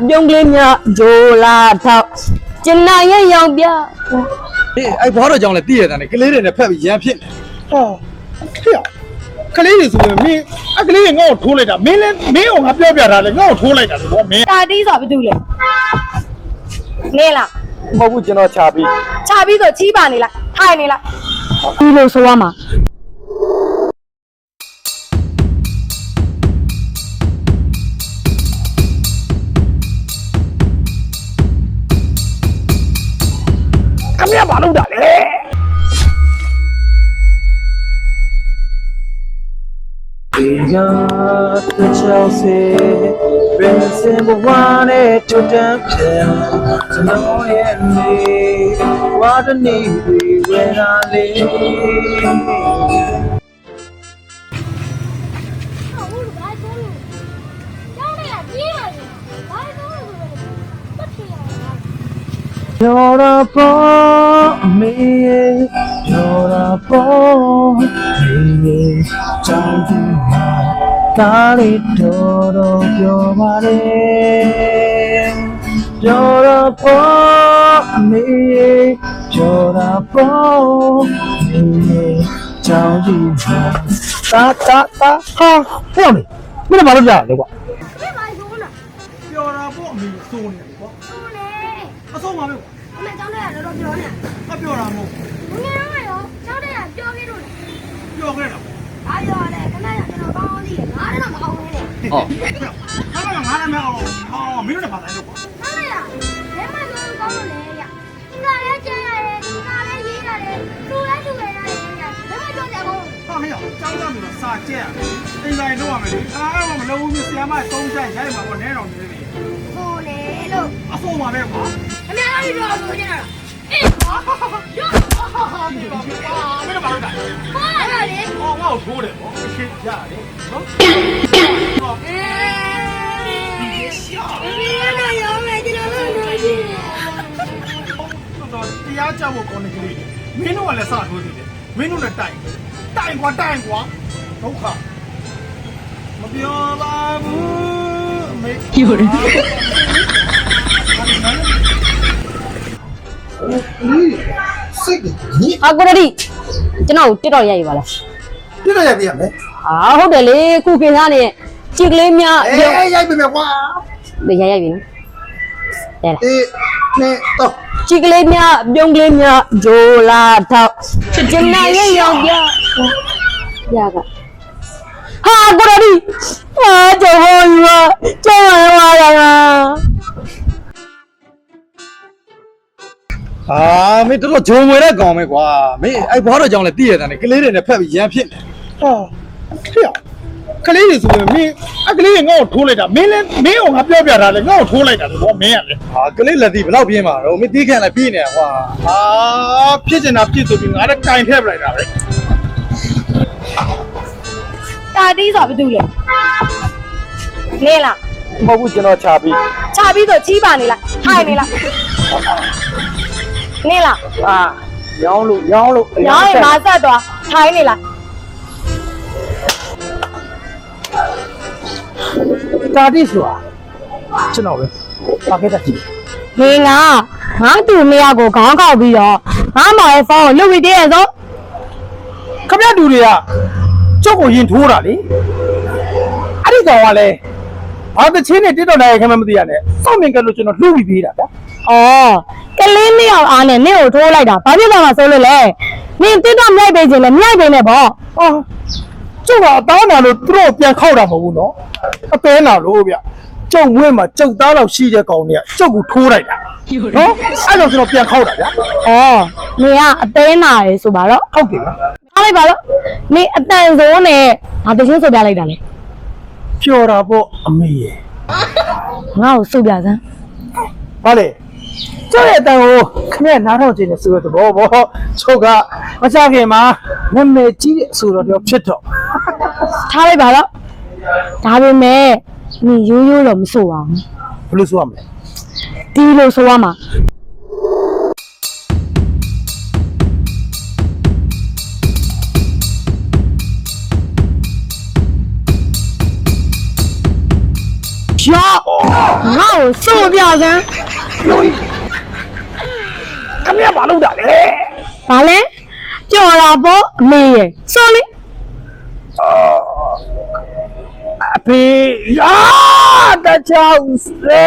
ပြုံးကလေးများဂျိုလာထောက်ကျင်နာရဲ့ရောင်ပြအဲ့ဘွားတော်ကြောင့်လည်းတည်ရတဲ့ကလေးတွေနဲ့ဖက်ပြီးရမ်းဖြစ်နေဟာဖေ့ကလေးတွေဆိုရင်မင်းအကလေးတွေငါ့ကိုထိုးလိုက်တာမင်းလည်းမင်းအောင်ငါပြောပြတာလေငါ့ကိုထိုးလိုက်တာလေဘောမင်းတာတီးဆိုဘာတူလဲနေလားမဟုတ်ဘူးကျွန်တော်ချပြီးဆိုချီးပါနေလားထိုင်နေလားဒီလိုဆိုရမှာခမရဘာလုပ်တာလဲYou're a boy, me, you're a boy, me, don't you mind? Kali todo your body. You're a boy, me, you're a boy, me, don't you mind? Ta, ha, tell me. မင်းဘာလုပ်ကြလဲကွာမင်းဘာဆိုးလားပျော်တာပေါ့အမေစိုးနေတယ်ကွာစိုးနေအဆုံးပါပဲကွာအမေကျောင်းထဲကတော်တော်ပြောနေအပျော်တာမဟုတ်ဘူးငယ်တော့ရောကျောင်းထဲကပြောခဲ့လို့ပြောခဲ့တာပေါ့အားရောလေခဏရကျွန်တော်ကောင်းသေးတယ်ငါလည်းတော့မအောင်ဘူးလေဟုတ်ငါလည်းမအောင်မင်းတို့လည်းပါတိုင်းလို့ကွာခဏရဘယ်မှာဆိုကောင်းလို့လဲရငါလည်းကျဲရတယ်ငါလည်းရေးရတယ်သူလည်းသူလည်းရတယ်ရဘယ်မှာကြောက်ကြဘူးဟာဟဲ့ကျောင်းသားမျိုးတော့စာကျဲရတယ်အိမ်တိုင်းတော့ရမယ်လေအားမလုံးဘူးဆရာမသုံးချက်ရိုက်မှာပေါ့နဲတော်နေလေဟိုလေလို့အဆိုးပါပဲကွာအများကြီးတော့ဆိုကြတာအေးရောမင်းတို့ဘာလုပ်တာလဲဟာလေဟောငါ့ကိုထိုးတယ်ပေါ့အရှင်းရတယ်နော်ရောမယ်ကျွန်တော်တို့လို့ရှိတော့တရားကြောက်ဖို့ကောင်းနေကလေးမင်းတို့ကလည်းစထိုးသေးတယ်မင်းတို့လည်းတိုင်ကွာဒုက္ခမပြောပါဘူးအမေပြောတယ်စိတ်ကြီးအကူရဒီကျွန်တော်တစ်တော့ရိုက်ပါလားပြည့်ရပြရမယ်ဟာဟုတ်တယ်လေခုခေတ်သားနေကြည်ကလေးများရိုက်ပြီမယ်ကွာရိုက်ပြီနော်အေးနဲ့တော့ကြည်ကလေးများပြုံးကလေးများဂျိုလာထောက်ကျင်နာရဲ့ရောင်ပြရကဟာကိုရဒီဟာကြောက်ဟောယူပါကြောက်ရပါလားမင်းတော်ဂျုံဝဲတဲ့ကောင်ပဲကွာမင်းအဲ့ဘွားတော်ကြောင့်လည်းတည်ရတဲ့ကလေးတွေနဲ့ဖက်ပြီးရမ်းဖြစ်နေဟာဖေ့ကလေးတွေဆိုရင်မင်းအကလေးတွေငါ့ကိုထိုးလိုက်တာမင်းလည်းမင်းအောင်ငါပြောပြတာလေငါ့ကိုထိုးလိုက်တာလေဘောမင်းကလေဟာကလေးလက်တီဘယ်လောက်ပြင်းမှာတော့မင်းတီးခံလည်းပြင်းနေတာကွာဟာဖြစ်ချင်တာဖြစ်ဆိုပြီးငါလည်းကင်ထည့်ပလိုက်တာပဲတာတီးဆိုဘာတူလဲနေလားမဟုတ်ဘူးကျွန်တော်ချပြီးဆိုချီးပါနေလားထိုင်နေလားနေလားဟာရောင်းလို့ရောင်းရင်မဆက်သွားထိုင်နေလားတာတိဆိုတာကျွန်တော်ပဲပါခဲ့တာကြည့်နေငါတူမရကိုခေါင်းကောက်ပြီးတော့ငါမော်ရဲ့ဖုန်းကိုလွတ်ပြီးတည်းရဲ့ဆိုခမရတူတွေကကျုပ်ကိုရင်ထိုးတာလေအဲ့ဒီကောင်ကလည်းဘာတချင်းနဲ့တစ်တော့နိုင်ခင်မသိရနဲ့စောင့်မြင်ကြလို့ကျွန်တော်လှုပ်ပြီးပြေးတာဗျကလေးနှစ်ယောက်အားနဲ့နင့်ကိုထိုးလိုက်တာဘာဖြစ်သွားမှာဆိုလို့လဲနင်တစ်တော့မြိုက်ပေးခြင်းနဲ့မြိုက်ပေးနေပေါ့ကျုပ်ကအသားနာလို့သူတို့ပြန်ခောက်တာမဟုတ်ဘူးနော်အသေးနာလို့ဗျကျုပ်ဝင်းမှာကျုပ်သားတော့ရှိတဲ့ကောင်တွေကကျုပ်ကိုထိုးလိုက်တာနော်အဲ့တော့ကျွန်တော်ပြန်ခောက်တာဗျနင်ကအသေးနာရယ်ဆိုပါတော့ဟုတ်တယ်ဗျအားလိုက်ပါတော့နင်အတန်စိုးနဲ့ငါတချင်းဆိုပြလိုက်တာလေပျော်တာပေါ့အမေရဲ့ငါ့ကိုဆိုပြစမ်းဘာလဲကျုပ်ရဲ့အတန်ကိုခမရနားထောင်ခြင်းနဲ့ဆိုတဲ့သဘောပေါ့ချုပ်ကမချခင်မှာနာမည်ကြီးတဲ့ဆိုတော့ဖြစ်တော့ထားလိုက်ပါတော့ဒါပေမဲ့နင်ရိုးရိုးတော့မဆိုပါဘူးဘယ်လိုဆိုရမလဲဒီလိုဆိုရမှာ ငါ့ကိုစိုးပြစမ်း ခမရဘာလုပ်တာလဲ ဘာလဲကြော်လာပေါ့အမေရဲ့စိုးလေ အဖေရာတချောင်းစေ